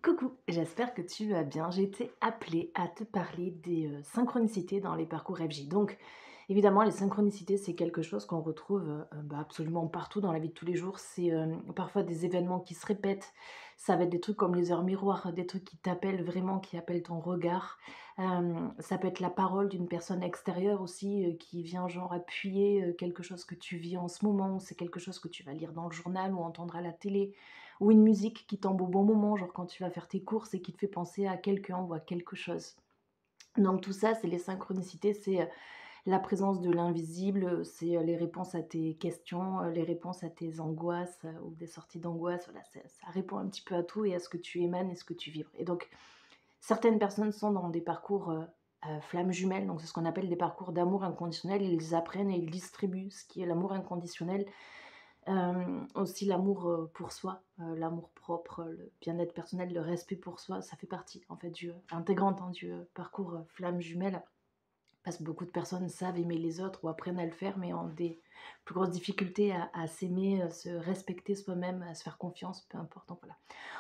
Coucou, j'espère que tu vas bien. J'ai été appelée à te parler des synchronicités dans les parcours FJ. Donc, évidemment, les synchronicités, c'est quelque chose qu'on retrouve absolument partout dans la vie de tous les jours. C'est parfois des événements qui se répètent. Ça va être des trucs comme les heures miroirs, des trucs qui t'appellent vraiment, qui appellent ton regard. Ça peut être la parole d'une personne extérieure aussi qui vient genre appuyer quelque chose que tu vis en ce moment. C'est quelque chose que tu vas lire dans le journal ou entendre à la télé ou une musique qui tombe au bon moment, genre quand tu vas faire tes courses et qui te fait penser à quelqu'un ou à quelque chose. Donc tout ça, c'est les synchronicités, c'est la présence de l'invisible, c'est les réponses à tes questions, les réponses à tes angoisses ou des sorties d'angoisse. Voilà, ça répond un petit peu à tout et à ce que tu émanes et ce que tu vibres. Et donc, certaines personnes sont dans des parcours flammes jumelles, donc c'est ce qu'on appelle des parcours d'amour inconditionnel. Ils apprennent et ils distribuent ce qui est l'amour inconditionnel. Aussi l'amour, pour soi, l'amour propre, le bien-être personnel, le respect pour soi, ça fait partie en fait intégrante, hein, du parcours, flamme jumelle. Parce que beaucoup de personnes savent aimer les autres ou apprennent à le faire, mais ont des plus grosses difficultés à s'aimer, se respecter soi-même, à se faire confiance, peu importe, donc voilà.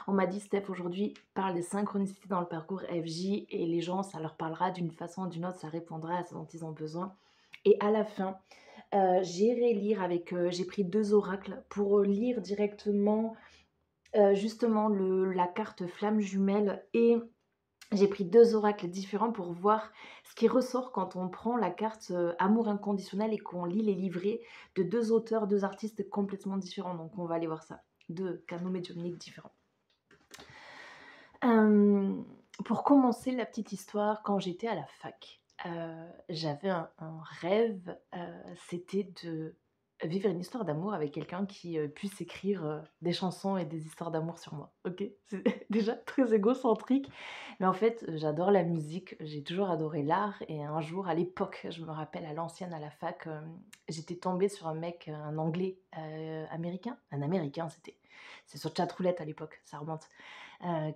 On m'a dit: «Steph, aujourd'hui, parle des synchronicités dans le parcours FJ et les gens, ça leur parlera d'une façon ou d'une autre, ça répondra à ce dont ils ont besoin» et à la fin, j'irai lire avec, j'ai pris 2 oracles pour, lire directement, justement la carte flamme jumelle et j'ai pris 2 oracles différents pour voir ce qui ressort quand on prend la carte, amour inconditionnel et qu'on lit les livrets de 2 auteurs, 2 artistes complètement différents. Donc on va aller voir ça. 2 canaux médiumniques différents. Hem, pour commencer la petite histoire, quand j'étais à la fac, j'avais un rêve, c'était de vivre une histoire d'amour avec quelqu'un qui, puisse écrire, des chansons et des histoires d'amour sur moi, OK? C'est déjà très égocentrique, mais en fait, j'adore la musique, j'ai toujours adoré l'art et un jour, à l'époque, je me rappelle à l'ancienne, à la fac, j'étais tombée sur un mec, un anglais, américain? Un américain, c'est sur Chatroulette à l'époque, ça remonte,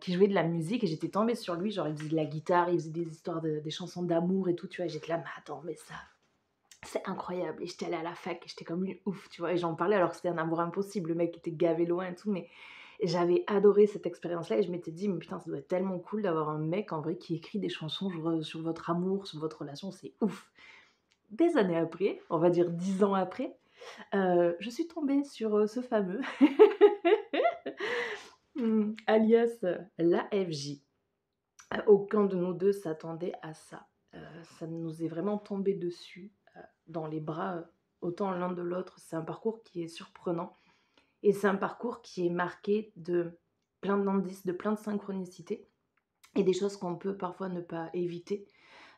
qui jouait de la musique et j'étais tombée sur lui, genre il faisait de la guitare, il faisait des histoires des chansons d'amour et tout, tu vois? Et j'étais là: «Mais attends, mais ça, c'est incroyable» et j'étais allée à la fac et j'étais comme une ouf, tu vois? Et j'en parlais alors que c'était un amour impossible, le mec était gavé loin et tout, mais j'avais adoré cette expérience-là et je m'étais dit: «Mais putain, ça doit être tellement cool d'avoir un mec en vrai qui écrit des chansons sur votre amour, sur votre relation, c'est ouf». Des années après, on va dire 10 ans après, je suis tombée sur, ce fameux alias, l'AFJ. Aucun de nous 2 s'attendait à ça. Ça nous est vraiment tombé dessus, dans les bras, autant l'un de l'autre. C'est un parcours qui est surprenant et c'est un parcours qui est marqué de plein d'indices, de plein de synchronicités et des choses qu'on peut parfois ne pas éviter.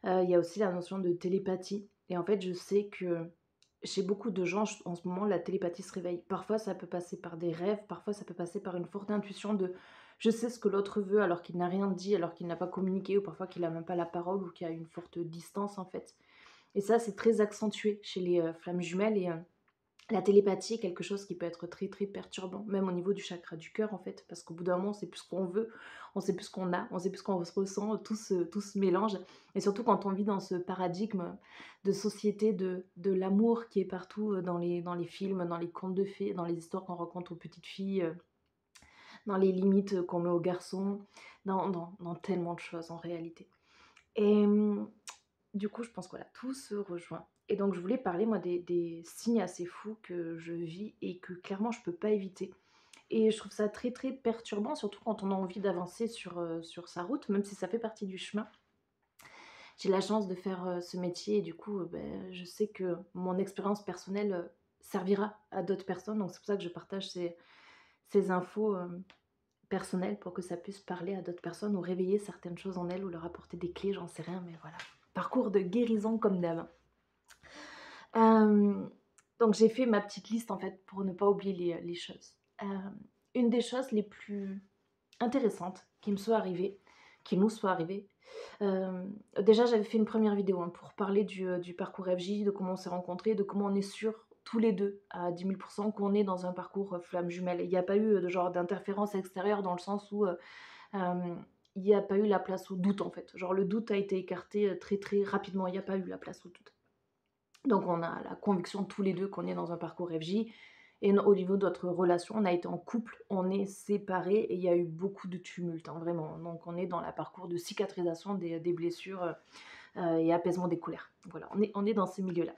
Il y a aussi la notion de télépathie et en fait, je sais que chez beaucoup de gens, en ce moment, la télépathie se réveille. Parfois, ça peut passer par des rêves, parfois ça peut passer par une forte intuition de: «Je sais ce que l'autre veut», alors qu'il n'a rien dit, alors qu'il n'a pas communiqué ou parfois qu'il a même pas la parole ou qu'il y a une forte distance, en fait et ça, c'est très accentué chez les, flammes jumelles et la télépathie est quelque chose qui peut être très, très perturbant, même au niveau du chakra du cœur, en fait, parce qu'au bout d'un moment, on sait plus ce qu'on veut, on sait plus ce qu'on a, on sait plus ce qu'on se ressent, tout se mélange et surtout quand on vit dans ce paradigme de société de l'amour qui est partout, dans les films, dans les contes de fées, dans les histoires qu'on raconte aux petites filles, dans les limites, qu'on met aux garçons, dans tellement de choses en réalité et du coup, je pense que voilà, tout se rejoint et donc je voulais parler moi des signes assez fous que je vis et que clairement je peux pas éviter et je trouve ça très, très perturbant, surtout quand on a envie d'avancer sur sa route, même si ça fait partie du chemin. J'ai la chance de faire, ce métier et du coup, je sais que mon expérience personnelle, servira à d'autres personnes, donc c'est pour ça que je partage ces infos, personnelles pour que ça puisse parler à d'autres personnes ou réveiller certaines choses en elles ou leur apporter des clés, j'en sais rien, mais voilà. Parcours de guérison comme d'hab. Hem, donc j'ai fait ma petite liste en fait pour ne pas oublier les choses. Une des choses les plus intéressantes qui nous soit arrivées, déjà j'avais fait une première vidéo, hein, pour parler du parcours FJ, de comment on s'est rencontrés, de comment on est sûrs tous les 2 à 10 000 qu'on est dans un parcours, flamme jumelle. Il y a pas eu, de genre d'interférence extérieure dans le sens où, il y a pas eu la place au doute en fait. Genre le doute a été écarté, très, très rapidement, il y a pas eu la place au doute. Donc on a la conviction tous les 2 qu'on est dans un parcours FJ et au niveau de notre relation, on a été en couple, on est séparés et il y a eu beaucoup de tumulte, hein, vraiment. Donc on est dans le parcours de cicatrisation des blessures, et apaisement des colères. Voilà, on est dans ces milieux-là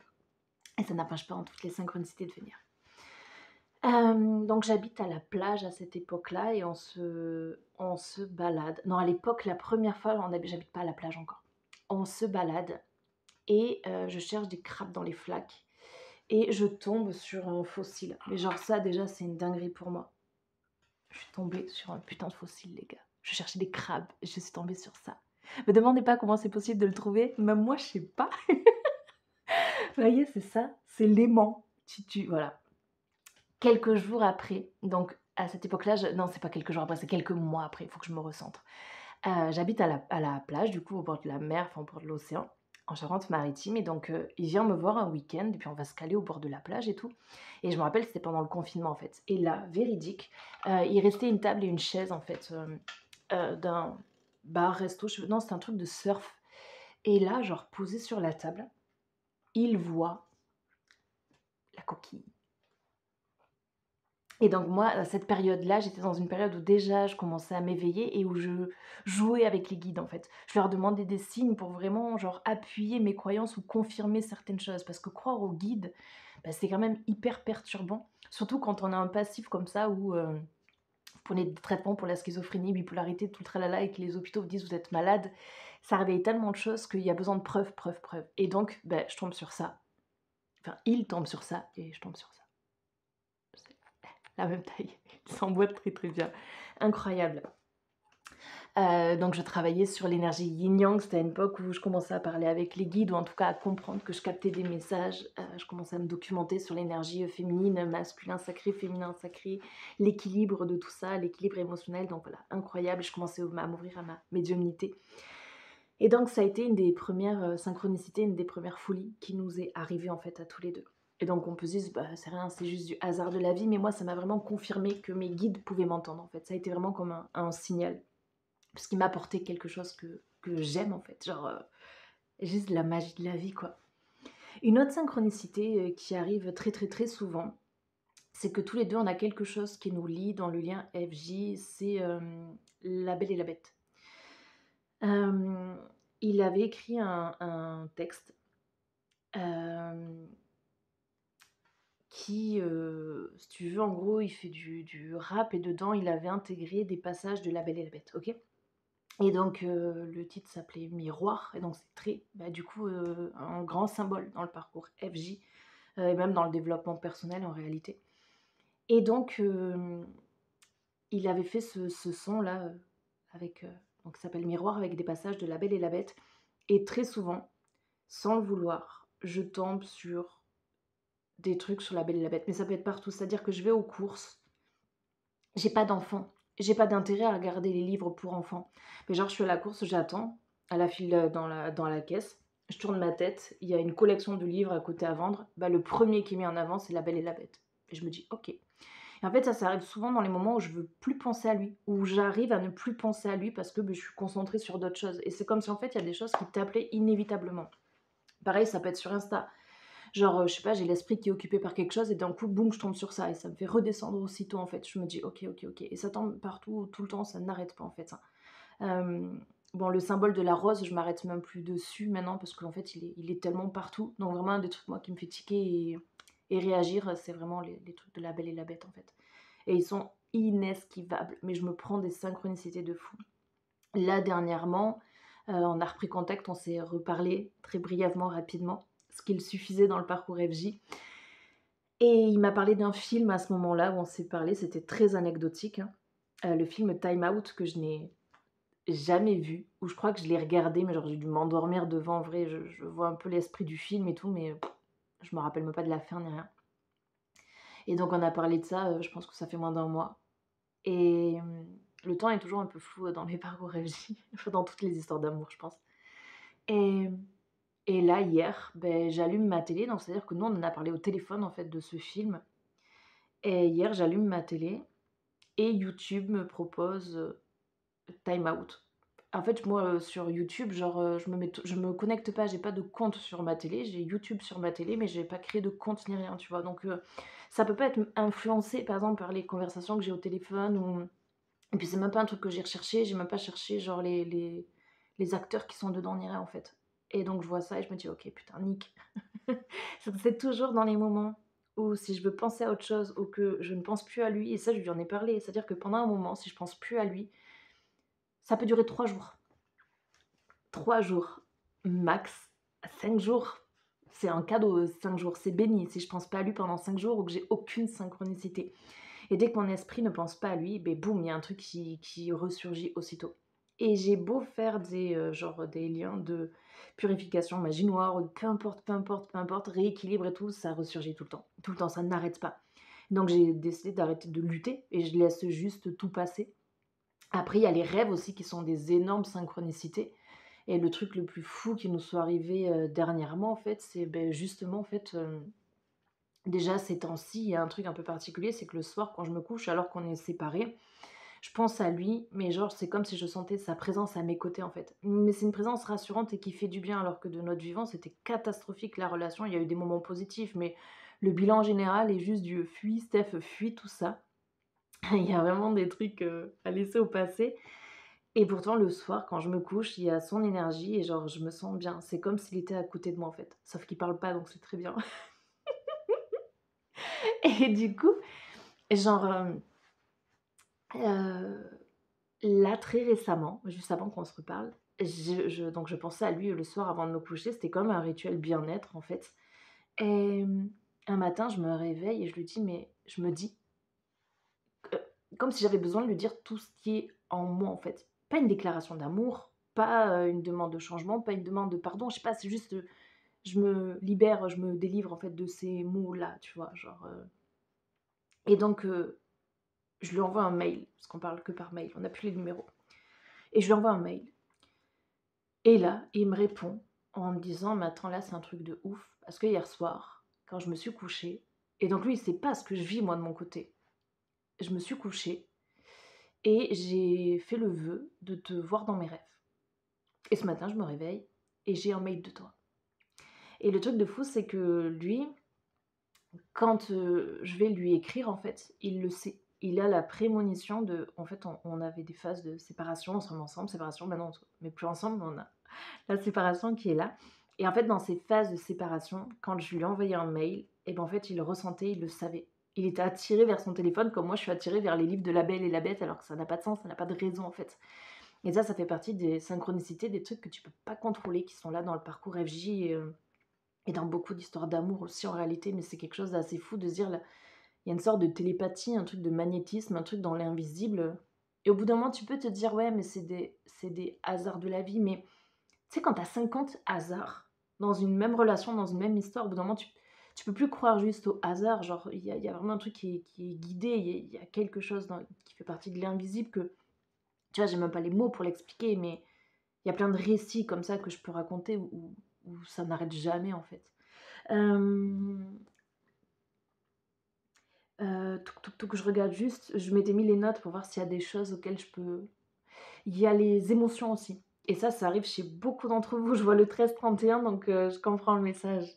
et ça n'empêche pas en toutes les synchronicités de venir. Donc j'habite à la plage à cette époque-là et on se balade. Non, à l'époque, la première fois, j'habite pas à la plage encore. On se balade et je cherche des crabes dans les flaques et je tombe sur un fossile. Mais genre ça, déjà, c'est une dinguerie pour moi. Je suis tombée sur un putain de fossile, les gars. Je cherchais des crabes et je suis tombée sur ça. Me demandez pas comment c'est possible de le trouver, même moi, je sais pas. Vous voyez, c'est ça, c'est l'aimant. Voilà. Quelques jours après, donc à cette époque-là, non, c'est pas quelques jours après, c'est quelques mois après, il faut que je me recentre. J'habite à la plage, du coup, au bord de la mer, enfin au bord de l'océan, en Charente-Maritime, et donc il vient me voir un week-end, et puis on va se caler au bord de la plage et tout. Et je me rappelle, c'était pendant le confinement en fait. Et là, véridique, il restait une table et une chaise en fait d'un bar, resto, non, c'était un truc de surf. Et là, genre posé sur la table, il voit la coquille. Et donc moi, à cette période-là, j'étais dans une période où déjà je commençais à m'éveiller et où je jouais avec les guides en fait. Je leur demandais des signes pour vraiment genre appuyer mes croyances ou confirmer certaines choses. Parce que croire aux guides, bah, c'est quand même hyper perturbant. Surtout quand on a un passif comme ça où vous prenez des traitements pour la schizophrénie, bipolarité, tout le tralala et que les hôpitaux vous disent vous êtes malade. Ça réveille tellement de choses qu'il y a besoin de preuves, preuves, preuves. Et donc, bah, je tombe sur ça. Enfin, il tombe sur ça et je tombe sur ça. C'est la même taille. Il s'emboîte très très bien. Incroyable. Donc je travaillais sur l'énergie yin-yang, c'était à une époque où je commençais à parler avec les guides, ou en tout cas à comprendre que je captais des messages. Je commençais à me documenter sur l'énergie féminine, masculin sacré, féminin sacré, l'équilibre de tout ça, l'équilibre émotionnel. Donc voilà, incroyable. Je commençais à m'ouvrir à ma médiumnité. Et donc ça a été une des premières synchronicités, une des premières folies qui nous est arrivée en fait à tous les deux. Et donc on peut se dire, bah, c'est rien, c'est juste du hasard de la vie, mais moi ça m'a vraiment confirmé que mes guides pouvaient m'entendre en fait. Ça a été vraiment comme un signal, parce qu'il m'a apporté quelque chose que j'aime en fait, genre juste la magie de la vie quoi. Une autre synchronicité qui arrive très très très souvent, c'est que tous les deux on a quelque chose qui nous lie dans le lien FJ, c'est La Belle et la Bête. Euh, il avait écrit un texte qui, si tu veux, en gros, il fait du rap et dedans, il avait intégré des passages de La Belle et la Bête, ok. Et donc, le titre s'appelait Miroir, et donc c'est très, bah, du coup, un grand symbole dans le parcours FJ, et même dans le développement personnel en réalité. Et donc, il avait fait ce son-là, avec, donc ça s'appelle Miroir, avec des passages de La Belle et la Bête. Et très souvent, sans le vouloir, je tombe sur des trucs sur La Belle et la Bête. Mais ça peut être partout, c'est-à-dire que je vais aux courses, j'ai pas d'enfant, j'ai pas d'intérêt à regarder les livres pour enfants. Mais genre, je suis à la course, j'attends, à la file dans la caisse, je tourne ma tête, il y a une collection de livres à côté à vendre. Bah, le premier qui est mis en avant, c'est La Belle et la Bête. Et je me dis, ok. Et en fait, ça arrive souvent dans les moments où je veux plus penser à lui, où j'arrive à ne plus penser à lui parce que je suis concentrée sur d'autres choses. Et c'est comme si en fait, il y a des choses qui t'appelaient inévitablement. Pareil, ça peut être sur Insta. Genre, je sais pas, j'ai l'esprit qui est occupé par quelque chose et d'un coup, boum, je tombe sur ça et ça me fait redescendre aussitôt en fait. Je me dis, ok, ok, ok. Et ça tombe partout, tout le temps, ça n'arrête pas en fait, hein. Bon, le symbole de la rose, je m'arrête même plus dessus maintenant parce qu'en fait, il est tellement partout. Donc vraiment, un des trucs moi qui me fait tiquer et réagir, c'est vraiment les trucs de La Belle et la Bête en fait. Et ils sont inesquivables, mais je me prends des synchronicités de fou. Là, dernièrement, on a repris contact, on s'est reparlé très brièvement, rapidement, ce qu'il suffisait dans le parcours FJ. Et il m'a parlé d'un film à ce moment-là où on s'est parlé, c'était très anecdotique, hein. Le film Time Out que je n'ai jamais vu, ou je crois que je l'ai regardé, mais genre j'ai dû m'endormir devant, en vrai, je vois un peu l'esprit du film et tout, mais je me rappelle même pas de la fin ni rien. Et donc on a parlé de ça, je pense que ça fait moins d'un mois. Et le temps est toujours un peu flou dans mes parcours FJ, enfin dans toutes les histoires d'amour, je pense. Et Et là, hier, ben, j'allume ma télé, donc c'est-à-dire que nous, on en a parlé au téléphone, en fait, de ce film. Et hier, j'allume ma télé et YouTube me propose Time Out. En fait, moi, sur YouTube, genre, je me connecte pas, j'ai pas de compte sur ma télé. J'ai YouTube sur ma télé, mais j'ai pas créé de compte ni rien, tu vois? Donc ça peut pas être influencé, par exemple, par les conversations que j'ai au téléphone ou et puis c'est même pas un truc que j'ai recherché, j'ai même pas cherché genre les acteurs qui sont dedans ni rien, en fait. Et donc je vois ça et je me dis: «OK, putain, nique». C'est toujours dans les moments où si je veux penser à autre chose ou que je ne pense plus à lui et ça, je lui en ai parlé. C'est-à-dire que pendant un moment, si je pense plus à lui, ça peut durer 3 jours. 3 jours, max 5 jours. C'est un cadeau, 5 jours, c'est béni si je pense pas à lui pendant 5 jours ou que j'ai aucune synchronicité. Et dès que mon esprit ne pense pas à lui, beh, boum, il y a un truc qui ressurgit aussitôt. Et j'ai beau faire genre des liens de purification, magie noire ou peu importe, rééquilibre et tout, ça ressurgit tout le temps, ça n'arrête pas. Donc j'ai décidé d'arrêter de lutter et je laisse juste tout passer. Après, il y a les rêves aussi qui sont des énormes synchronicités et le truc le plus fou qui nous soit arrivé, dernièrement en fait, c'est, beh, justement en fait, déjà ces temps-ci, il y a un truc un peu particulier, c'est que le soir quand je me couche alors qu'on est séparés, je pense à lui, mais genre c'est comme si je sentais sa présence à mes côtés en fait. Mais c'est une présence rassurante et qui fait du bien alors que de notre vivant, c'était catastrophique la relation. Il y a eu des moments positifs, mais le bilan général est juste du: «Fuis Steph, fuis tout ça». Il y a vraiment des trucs, à laisser au passé et pourtant le soir quand je me couche, il y a son énergie et genre je me sens bien. C'est comme s'il était à côté de moi en fait. Sauf qu'il parle pas donc c'est très bien et du coup, genre, heu, là très récemment, juste avant qu'on se reparle, je pensais à lui le soir avant de me coucher, c'était comme un rituel bien-être en fait et un matin je me réveille et je me dis, heu, comme si j'avais besoin de lui dire tout ce qui est en moi en fait. Pas une déclaration d'amour, pas, une demande de changement, pas une demande de pardon, je sais pas, c'est juste, je me libère, je me délivre en fait de ces mots-là, tu vois? Genre, et donc je lui envoie un mail, parce qu'on parle que par mail, on n'a plus les numéros et je lui envoie un mail et là, il me répond en me disant: «Mais attends, là, c'est un truc de ouf, parce que hier soir, quand je me suis couchée» et donc lui, il sait pas ce que je vis moi de mon côté. Je me suis couchée et j'ai fait le vœu de te voir dans mes rêves et ce matin, je me réveille et j'ai un mail de toi et le truc de fou, c'est que lui, quand, je vais lui écrire, en fait, il le sait. Il a la prémonition de en fait, on avait des phases de séparation, on se remet ensemble, séparation, maintenant on se met plus ensemble, mais on a la séparation qui est là et en fait, dans ces phases de séparation, quand je lui ai envoyé un mail et ben, en fait, il le ressentait, il le savait. Il était attiré vers son téléphone comme moi je suis attirée vers les livres de La Belle et la Bête alors que ça n'a pas de sens, ça n'a pas de raison, en fait et ça fait partie des synchronicités, des trucs que tu peux pas contrôler, qui sont là dans le parcours FJ et dans beaucoup d'histoires d'amour aussi en réalité, mais c'est quelque chose d'assez fou de se dire là, il y a une sorte de télépathie, un truc de magnétisme, un truc dans l'invisible, et au bout d'un moment, tu peux te dire: «Ouais, mais c'est des hasards de la vie», mais tu sais, quand tu as 50 hasards dans une même relation, dans une même histoire, au bout d'un moment, tu peux plus croire juste au hasard. Genre, il y a vraiment un truc qui est guidé, il y a quelque chose dans qui fait partie de l'invisible que tu vois, j'ai même pas les mots pour l'expliquer, mais il y a plein de récits comme ça que je peux raconter où ça n'arrête jamais, en fait. Hem touc touc touc, je regarde juste, je m'étais mis les notes pour voir s'il y a des choses auxquelles je peux il y a les émotions aussi et ça arrive chez beaucoup d'entre vous. Je vois le 13-31 donc je comprends le message.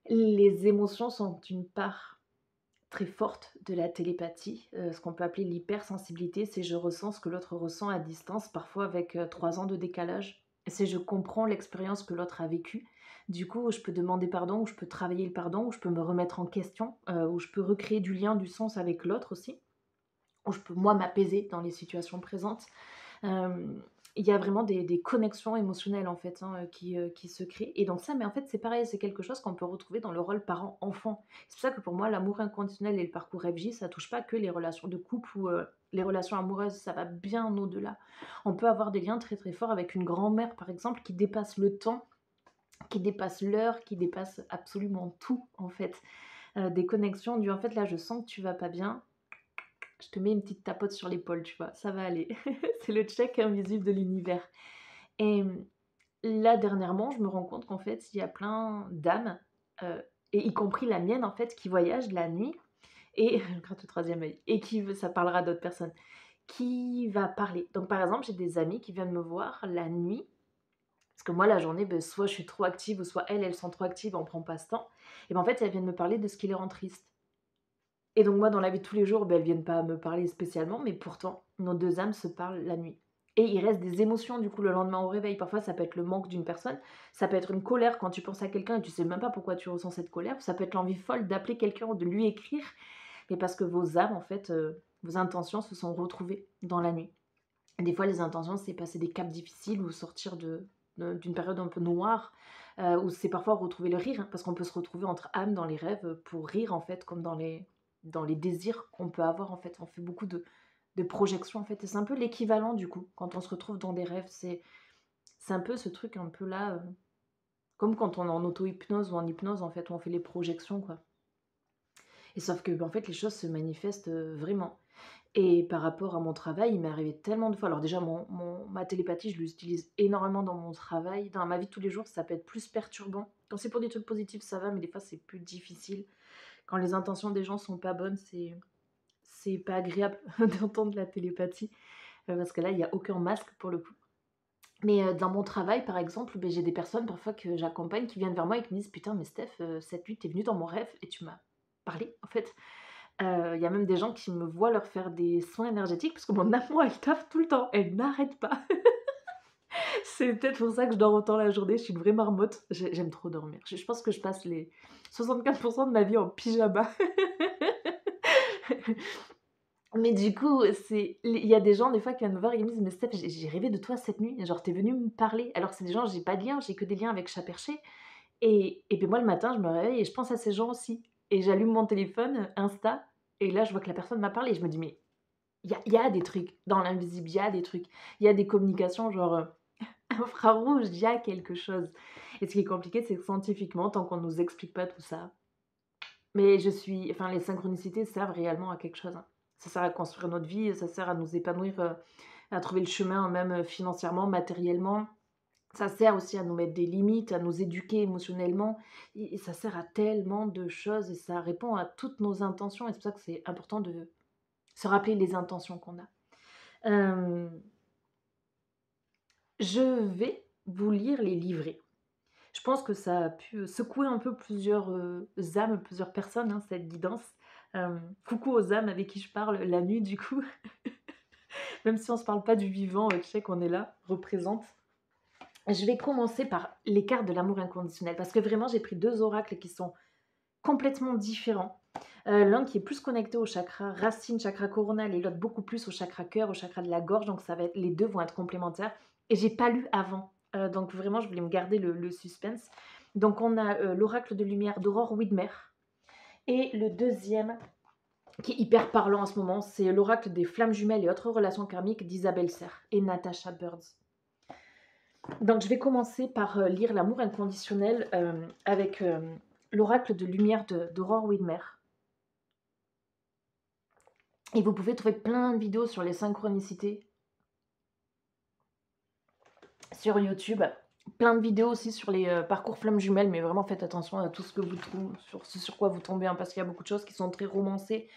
Les émotions sont une part très forte de la télépathie, ce qu'on peut appeler l'hypersensibilité. C'est je ressens ce que l'autre ressent à distance, parfois avec, 3 ans de décalage. C'est je comprends l'expérience que l'autre a vécue. Du coup, je peux demander pardon ou je peux travailler le pardon ou je peux me remettre en question, ou je peux recréer du lien, du sens avec l'autre aussi, ou je peux moi m'apaiser dans les situations présentes. Hem, il y a vraiment des connexions émotionnelles en fait, hein, qui se créent et donc ça mais en fait, c'est pareil, c'est quelque chose qu'on peut retrouver dans le rôle parent-enfant. C'est pour ça que pour moi, l'amour inconditionnel et le parcours FJ, ça touche pas que les relations de couple ou, les relations amoureuses, ça va bien au-delà. On peut avoir des liens très, très forts avec une grand-mère, par exemple, qui dépassent le temps, qui dépassent l'heure, qui dépassent absolument tout en fait. Des connexions du: «En fait, là, je sens que tu vas pas bien, je te mets une petite tapote sur l'épaule, tu vois? Ça va aller». C'est le check invisible de l'univers et là, dernièrement, je me rends compte qu'en fait, il y a plein d'âmes, heu et y compris la mienne, en fait, qui voyagent la nuit et je gratte le 3e œil et qui veut ça parlera à d'autres personnes, qui va parler. Donc par exemple, j'ai des amis qui viennent me voir la nuit, parce que moi la journée, soit je suis trop active ou soit elles sont trop actives, on prend pas ce temps. Et ben, en fait, elles viennent me parler de ce qui les rend tristes. Et donc moi, dans la vie de tous les jours, elles viennent pas me parler spécialement, mais pourtant, nos 2 âmes se parlent la nuit. Et il reste des émotions, du coup, le lendemain au réveil. Parfois, ça peut être le manque d'une personne, ça peut être une colère quand tu penses à quelqu'un et tu sais même pas pourquoi tu ressens cette colère, ça peut être l'envie folle d'appeler quelqu'un ou de lui écrire, mais parce que vos âmes, en fait, vos intentions se sont retrouvées dans la nuit. Et des fois, les intentions, c'est passer des caps difficiles ou sortir d'une période un peu noire, ou c'est parfois retrouver le rire, hein, parce qu'on peut se retrouver entre âmes dans les rêves pour rire, en fait, comme dans les désirs qu'on peut avoir, en fait. On fait beaucoup de projections, en fait, et c'est un peu l'équivalent, du coup, quand on se retrouve dans des rêves. C'est un peu ce truc un peu là, comme quand on est en auto-hypnose ou en hypnose, en fait, où on fait les projections, quoi. Et sauf que, en fait, les choses se manifestent vraiment. Et par rapport à mon travail, il m'est arrivé tellement de fois. Alors déjà, ma télépathie, je l'utilise énormément dans mon travail. Dans ma vie de tous les jours, ça peut être plus perturbant. Quand c'est pour des trucs positifs, ça va, mais des fois, c'est plus difficile. Quand les intentions des gens sont pas bonnes, c'est pas agréable d'entendre la télépathie, parce que là, il y a aucun masque pour le coup. Mais dans mon travail, par exemple, j'ai des personnes parfois que j'accompagne qui viennent vers moi et qui me disent: «Putain, mais Steph, cette nuit, tu es venue dans mon rêve et tu m'as parlé, en fait». Il y a même des gens qui me voient leur faire des soins énergétiques parce que mon amour, elle taffe tout le temps, elle n'arrête pas. C'est peut-être pour ça que je dors autant la journée, je suis une vraie marmotte. J'aime trop dormir. Je pense que je passe les 64 de ma vie en pyjama. Mais du coup, il y a des gens des fois qui viennent me voir et qui me disent: «Mais Steph, j'ai rêvé de toi cette nuit, genre tu es venue me parler». Alors c'est des gens, j'ai pas de lien, j'ai que des liens avec chat perché et puis moi le matin, je me réveille et je pense à ces gens aussi et j'allume mon téléphone, Insta et là je vois que la personne m'a parlé et je me dis: «Mais il y a des trucs dans l'invisible, il y a des trucs, il y a des communications genre, infrarouges, il y a quelque chose». Et ce qui est compliqué, c'est que scientifiquement, tant qu'on nous explique pas tout ça, mais les synchronicités servent réellement à quelque chose, hein. Ça sert à construire notre vie, ça sert à nous épanouir, à trouver le chemin même, financièrement, matériellement. Ça sert aussi à nous mettre des limites, à nous éduquer émotionnellement et ça sert à tellement de choses et ça répond à toutes nos intentions et c'est pour ça que c'est important de se rappeler les intentions qu'on a. Hem, je vais vous lire les livrets. Je pense que ça a pu secouer un peu plusieurs, âmes, plusieurs personnes, hein, cette guidance. Coucou aux âmes avec qui je parle la nuit du coup. Même si on ne se parle pas du vivant, tu sais qu'on est là, représente. Je vais commencer par les cartes de l'amour inconditionnel parce que vraiment j'ai pris 2 oracles qui sont complètement différents. L'un qui est plus connecté au chakra racine, chakra coronal et l'autre beaucoup plus au chakra cœur, au chakra de la gorge, donc ça va être les 2 vont être complémentaires et j'ai pas lu avant, donc vraiment je voulais me garder le suspense. Donc on a, l'oracle de lumière d'Aurore Widmer et le deuxième qui est hyper parlant en ce moment, c'est l'oracle des flammes jumelles et autres relations karmiques d'Isabelle Serre et Natasha Birds. Donc je vais commencer par, lire l'amour inconditionnel, avec, l'oracle de lumière d'Aurore Widmer. Et vous pouvez trouver plein de vidéos sur les synchronicités sur YouTube. Plein de vidéos aussi sur les parcours flammes jumelles, mais vraiment faites attention à tout ce que vous trouvez, sur ce sur quoi vous tombez, hein, parce qu'il y a beaucoup de choses qui sont très romancées.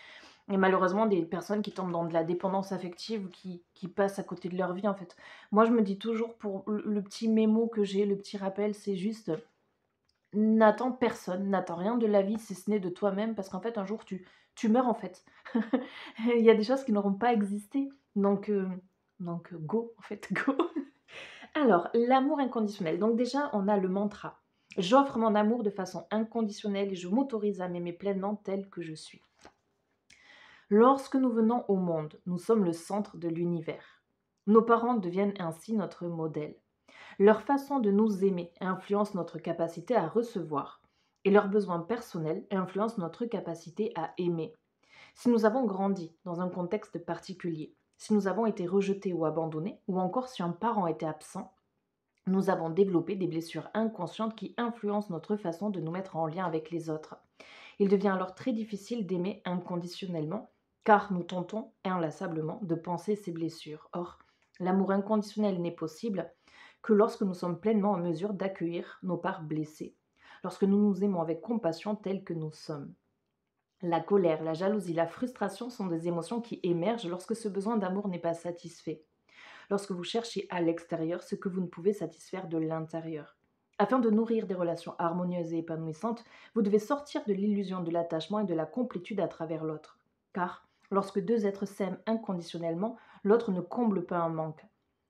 Et malheureusement, des personnes qui tombent dans de la dépendance affective ou qui passent à côté de leur vie, en fait. Moi, je me dis toujours, pour le petit mémo que j'ai, le petit rappel, c'est juste n'attends personne, n'attends rien de la vie si ce n'est de toi-même, parce qu'en fait, un jour, tu meurs, en fait. Il y a des choses qui n'auront pas existé. Donc, go, en fait, go. Alors, l'amour inconditionnel. Donc déjà, on a le mantra. J'offre mon amour de façon inconditionnelle et je m'autorise à m'aimer pleinement tel que je suis. Lorsque nous venons au monde, nous sommes le centre de l'univers. Nos parents deviennent ainsi notre modèle. Leur façon de nous aimer influence notre capacité à recevoir et leurs besoins personnels influencent notre capacité à aimer. Si nous avons grandi dans un contexte particulier, si nous avons été rejetés ou abandonnés, ou encore si un parent était absent, nous avons développé des blessures inconscientes qui influencent notre façon de nous mettre en lien avec les autres. Il devient alors très difficile d'aimer inconditionnellement, car nous tentons inlassablement de penser ces blessures. Or, l'amour inconditionnel n'est possible que lorsque nous sommes pleinement en mesure d'accueillir nos parts blessées, lorsque nous nous aimons avec compassion tels que nous sommes. La colère, la jalousie, la frustration sont des émotions qui émergent lorsque ce besoin d'amour n'est pas satisfait, lorsque vous cherchez à l'extérieur ce que vous ne pouvez satisfaire de l'intérieur. Afin de nourrir des relations harmonieuses et épanouissantes, vous devez sortir de l'illusion de l'attachement et de la complétude à travers l'autre. Car lorsque deux êtres s'aiment inconditionnellement, l'autre ne comble pas un manque.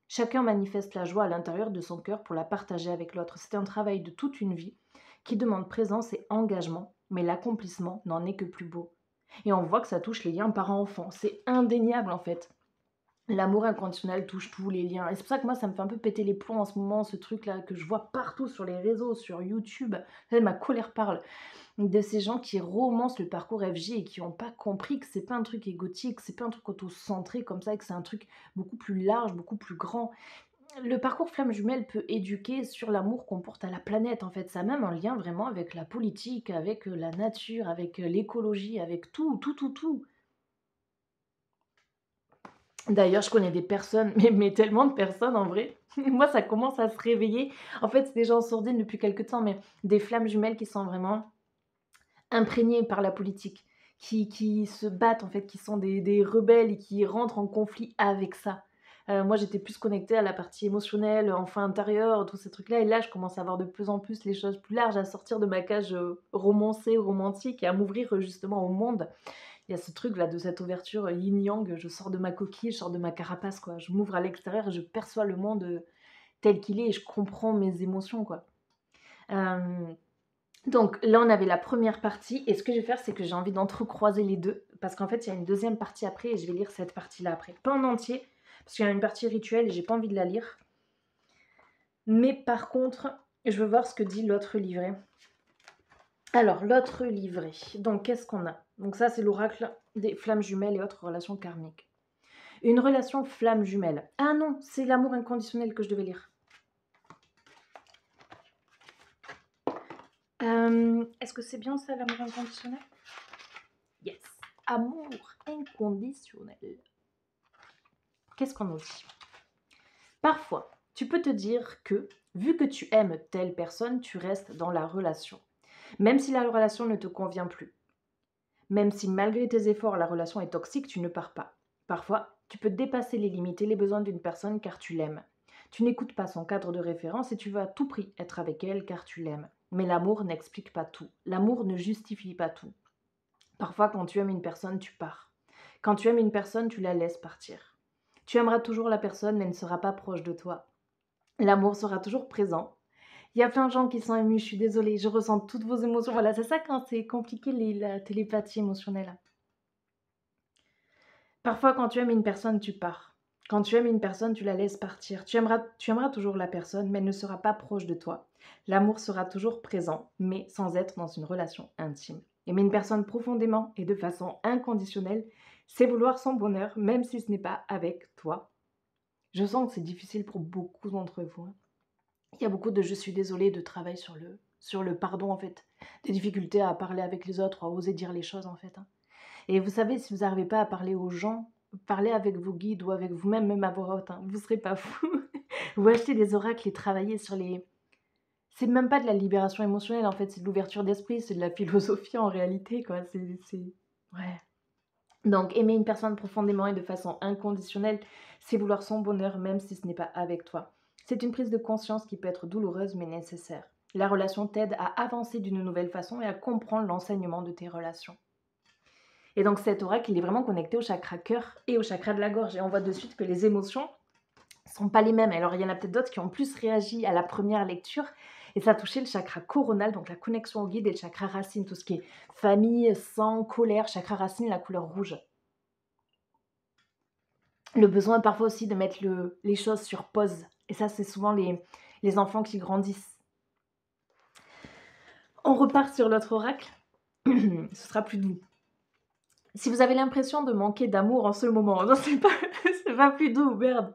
Chacun manifeste la joie à l'intérieur de son cœur pour la partager avec l'autre. C'est un travail de toute une vie qui demande présence et engagement, mais l'accomplissement n'en est que plus beau. Et on voit que ça touche les liens parents-enfants. C'est indéniable en fait. L'amour inconditionnel touche tous les liens. Et c'est pour ça que moi, ça me fait un peu péter les plombs en ce moment, ce truc-là que je vois partout sur les réseaux, sur YouTube. Ma colère parle de ces gens qui romancent le parcours FJ et qui n'ont pas compris que c'est pas un truc égotique, c'est pas un truc auto-centré comme ça, que c'est un truc beaucoup plus large, beaucoup plus grand. Le parcours flamme jumelle peut éduquer sur l'amour qu'on porte à la planète, en fait. Ça a même un lien vraiment avec la politique, avec la nature, avec l'écologie, avec tout, tout, tout, tout. D'ailleurs, je connais des personnes, mais tellement de personnes en vrai. Moi, ça commence à se réveiller. En fait, c'est des gens sourdines depuis quelque temps, mais des flammes jumelles qui sont vraiment imprégnés par la politique, qui se battent en fait, qui sont des rebelles et qui rentrent en conflit avec ça. Moi, j'étais plus connectée à la partie émotionnelle, enfant intérieur, tous ces trucs-là et là, je commence à voir de plus en plus les choses plus larges, à sortir de ma cage, romancée, romantique et à m'ouvrir, justement au monde. Il y a ce truc-là de cette ouverture, yin-yang, je sors de ma coquille, je sors de ma carapace, quoi. Je m'ouvre à l'extérieur et je perçois le monde, tel qu'il est et je comprends mes émotions, quoi. Hem Donc là, on avait la première partie et ce que je vais faire, c'est que j'ai envie d'entrecroiser les 2 parce qu'en fait, il y a une deuxième partie après et je vais lire cette partie-là après. Pas en entier, parce qu'il y a une partie rituelle et j'ai pas envie de la lire. Mais par contre, je veux voir ce que dit l'autre livret. Alors, l'autre livret, donc qu'est-ce qu'on a? Donc ça, c'est l'oracle des flammes jumelles et autres relations karmiques. Une relation flamme jumelle. Ah non, c'est l'amour inconditionnel que je devais lire. Est-ce que c'est bien ça, l'amour inconditionnel? Yes. Amour inconditionnel. Qu'est-ce qu'on nous dit? Parfois, tu peux te dire que, vu que tu aimes telle personne, tu restes dans la relation. Même si la relation ne te convient plus. Même si malgré tes efforts, la relation est toxique, tu ne pars pas. Parfois, tu peux dépasser les limites et les besoins d'une personne car tu l'aimes. Tu n'écoutes pas son cadre de référence et tu veux à tout prix être avec elle car tu l'aimes. Mais l'amour n'explique pas tout. L'amour ne justifie pas tout. Parfois, quand tu aimes une personne, tu pars. Quand tu aimes une personne, tu la laisses partir. Tu aimeras toujours la personne, mais elle ne sera pas proche de toi. L'amour sera toujours présent. Il y a plein de gens qui sont émus, je suis désolée, je ressens toutes vos émotions. Voilà, c'est ça quand c'est compliqué, la télépathie émotionnelle. Parfois, quand tu aimes une personne, tu pars. Quand tu aimes une personne, tu la laisses partir. Tu aimeras toujours la personne, mais elle ne sera pas proche de toi. L'amour sera toujours présent, mais sans être dans une relation intime. Aimer une personne profondément et de façon inconditionnelle, c'est vouloir son bonheur, même si ce n'est pas avec toi. Je sens que c'est difficile pour beaucoup d'entre vous, hein. Il y a beaucoup de «je suis désolée» de travail sur le pardon, en fait. Des difficultés à parler avec les autres, à oser dire les choses, en fait, hein. Et vous savez, si vous n'arrivez pas à parler aux gens, parlez avec vos guides ou avec vous-même, même à voix haute, hein, vous ne serez pas fou. Vous achetez des oracles et travaillez sur les... C'est même pas de la libération émotionnelle, en fait, c'est de l'ouverture d'esprit, c'est de la philosophie en réalité, quoi. Ouais. Donc, aimer une personne profondément et de façon inconditionnelle, c'est vouloir son bonheur, même si ce n'est pas avec toi. C'est une prise de conscience qui peut être douloureuse, mais nécessaire. La relation t'aide à avancer d'une nouvelle façon et à comprendre l'enseignement de tes relations. Et donc cet oracle, il est vraiment connecté au chakra cœur et au chakra de la gorge. Et on voit de suite que les émotions ne sont pas les mêmes. Alors il y en a peut-être d'autres qui ont plus réagi à la première lecture. Et ça a touché le chakra coronal, donc la connexion au guide, et le chakra racine, tout ce qui est famille, sang, colère, chakra racine, la couleur rouge. Le besoin parfois aussi de mettre les choses sur pause. Et ça, c'est souvent les enfants qui grandissent. On repart sur l'autre oracle. Ce sera plus doux. Si vous avez l'impression de manquer d'amour en ce moment, non, c'est pas plus doux, merde.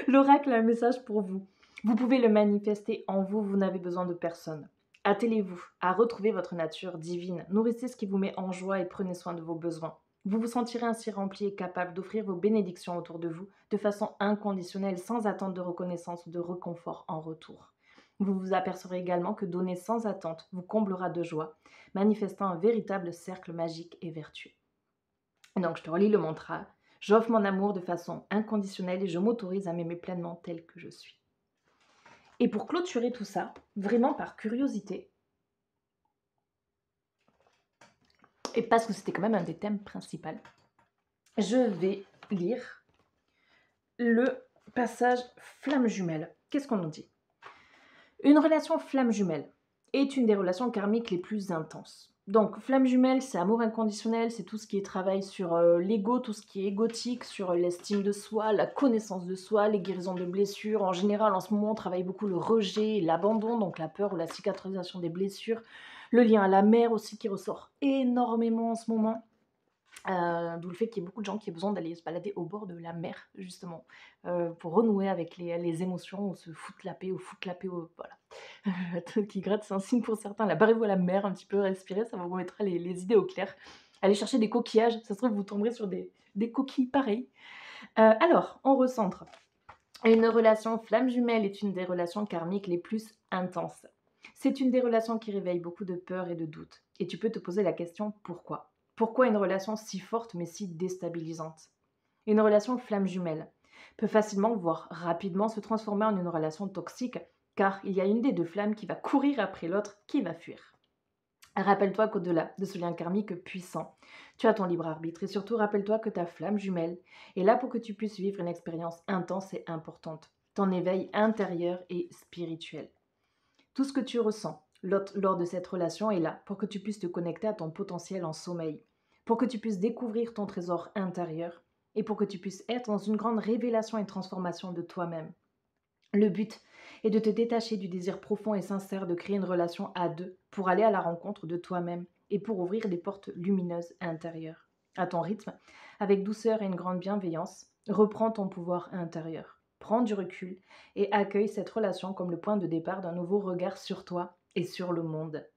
L'oracle a un message pour vous. Vous pouvez le manifester en vous, vous n'avez besoin de personne. Attelez-vous à retrouver votre nature divine. Nourrissez ce qui vous met en joie et prenez soin de vos besoins. Vous vous sentirez ainsi rempli et capable d'offrir vos bénédictions autour de vous de façon inconditionnelle, sans attente de reconnaissance ou de réconfort en retour. Vous vous apercevrez également que donner sans attente vous comblera de joie, manifestant un véritable cercle magique et vertueux. Donc je te relis le mantra. J'offre mon amour de façon inconditionnelle et je m'autorise à m'aimer pleinement tel que je suis. Et pour clôturer tout ça, vraiment par curiosité, et parce que c'était quand même un des thèmes principaux, je vais lire le passage flamme jumelle. Qu'est-ce qu'on nous dit? Une relation flamme jumelle est une des relations karmiques les plus intenses. Donc, flamme jumelle, c'est amour inconditionnel, c'est tout ce qui est travail sur l'ego, tout ce qui est égotique, sur l'estime de soi, la connaissance de soi, les guérisons de blessures. En général, en ce moment, on travaille beaucoup le rejet, l'abandon, donc la peur ou la cicatrisation des blessures. Le lien à la mère aussi qui ressort énormément en ce moment. D'où le fait qu'il y ait beaucoup de gens qui ont besoin d'aller se balader au bord de la mer, justement, pour renouer avec les émotions ou se foutre la paix ou foutre la paix au voilà. La tête qui gratte, c'est un signe pour certains. Là, barrez-vous à la mer, un petit peu, respirez, ça vous mettra les idées au clair. Allez chercher des coquillages, ça se trouve, vous tomberez sur des coquilles pareilles. Alors, on recentre. Une relation flamme jumelle est une des relations karmiques les plus intenses. C'est une des relations qui réveille beaucoup de peur et de doute. Et tu peux te poser la question pourquoi? Pourquoi une relation si forte mais si déstabilisante? Une relation flamme jumelle peut facilement, voire rapidement, se transformer en une relation toxique, car il y a une des deux flammes qui va courir après l'autre qui va fuir. Rappelle-toi qu'au-delà de ce lien karmique puissant, tu as ton libre arbitre et surtout rappelle-toi que ta flamme jumelle est là pour que tu puisses vivre une expérience intense et importante, ton éveil intérieur et spirituel. Tout ce que tu ressens lors de cette relation est là pour que tu puisses te connecter à ton potentiel en sommeil, pour que tu puisses découvrir ton trésor intérieur et pour que tu puisses être dans une grande révélation et transformation de toi-même. Le but est de te détacher du désir profond et sincère de créer une relation à deux pour aller à la rencontre de toi-même et pour ouvrir des portes lumineuses intérieures. À ton rythme, avec douceur et une grande bienveillance, reprends ton pouvoir intérieur. Prends du recul et accueille cette relation comme le point de départ d'un nouveau regard sur toi et sur le monde.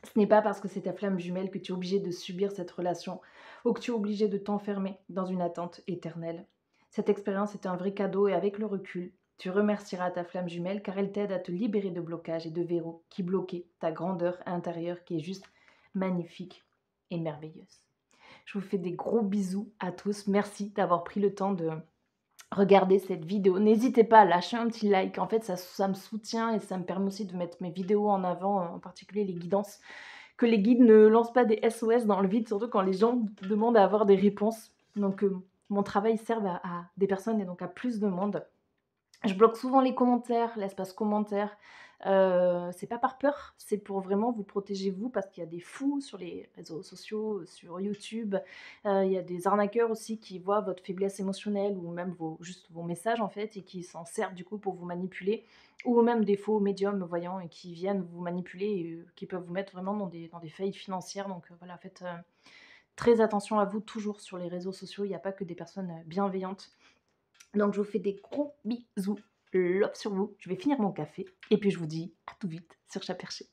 Ce n'est pas parce que c'est ta flamme jumelle que tu es obligé de subir cette relation ou que tu es obligé de t'enfermer dans une attente éternelle. Cette expérience est un vrai cadeau et avec le recul, tu remercieras ta flamme jumelle car elle t'aide à te libérer de blocages et de verrous qui bloquaient ta grandeur intérieure qui est juste magnifique et merveilleuse. Je vous fais des gros bisous à tous. Merci d'avoir pris le temps de regarder cette vidéo. N'hésitez pas à lâcher un petit like. En fait, ça me soutient et ça me permet aussi de mettre mes vidéos en avant, en particulier les guidances. Que les guides ne lancent pas des SOS dans le vide, surtout quand les gens demandent à avoir des réponses. Donc, mon travail sert à des personnes et donc à plus de monde. Je bloque souvent les commentaires, l'espace commentaire. C'est pas par peur, c'est pour vraiment vous protéger vous, parce qu'il y a des fous sur les réseaux sociaux, sur YouTube. Il y a des arnaqueurs aussi qui voient votre faiblesse émotionnelle ou même juste vos messages en fait et qui s'en servent du coup pour vous manipuler ou même des faux médiums voyants et qui viennent vous manipuler et qui peuvent vous mettre vraiment dans des faillites financières. Donc, voilà, faites, très attention à vous toujours sur les réseaux sociaux. Il y a pas que des personnes, bienveillantes. Donc je vous fais des gros bisous, love sur vous. Je vais finir mon café et puis je vous dis à tout vite sur Chat Perché.